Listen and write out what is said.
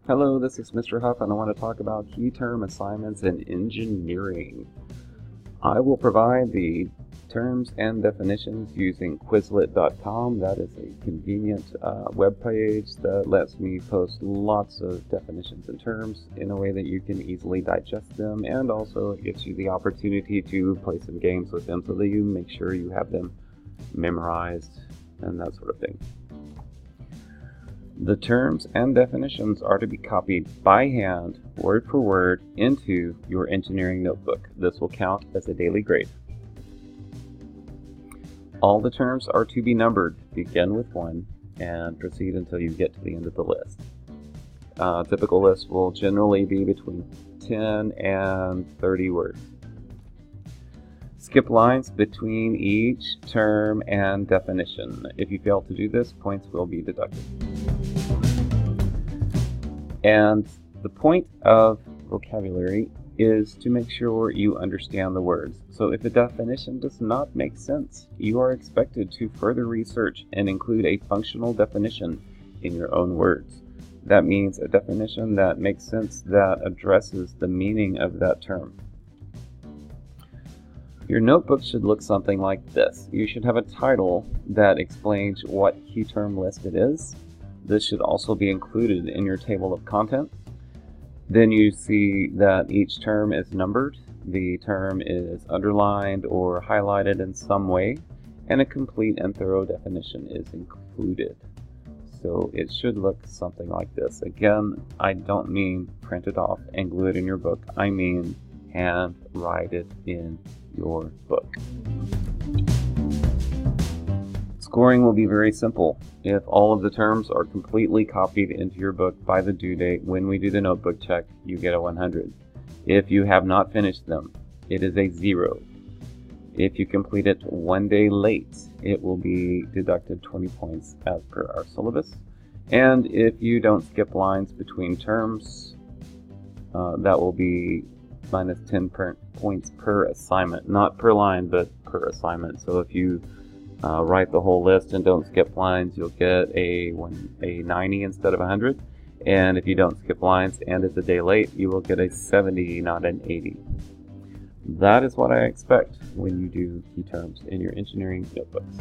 Hello, this is Mr. Huff, and I want to talk about key term assignments in engineering. I will provide the terms and definitions using Quizlet.com. That is a convenient web page that lets me post lots of definitions and terms in a way that you can easily digest them, and also it gives you the opportunity to play some games with them so that you make sure you have them memorized and that sort of thing. The terms and definitions are to be copied by hand, word for word, into your engineering notebook. This will count as a daily grade. All the terms are to be numbered. Begin with 1 and proceed until you get to the end of the list. Typical list will generally be between 10 and 30 words. Skip lines between each term and definition. If you fail to do this, points will be deducted. And the point of vocabulary is to make sure you understand the words. So if a definition does not make sense, you are expected to further research and include a functional definition in your own words. That means a definition that makes sense, that addresses the meaning of that term. Your notebook should look something like this. You should have a title that explains what key term list it is. This should also be included in your table of contents. Then you see that each term is numbered. The term is underlined or highlighted in some way, and a complete and thorough definition is included. So it should look something like this. Again, I don't mean print it off and glue it in your book. I mean hand write it in your book. Scoring will be very simple. If all of the terms are completely copied into your book by the due date when we do the notebook check, you get a 100. If you have not finished them, it is a 0. If you complete it 1 day late, it will be deducted 20 points as per our syllabus. And if you don't skip lines between terms, that will be minus 10 points per assignment. Not per line, but per assignment. So if you write the whole list and don't skip lines, you'll get a 90 instead of 100. And if you don't skip lines and it's a day late, you will get a 70, not an 80. That is what I expect when you do key terms in your engineering notebooks.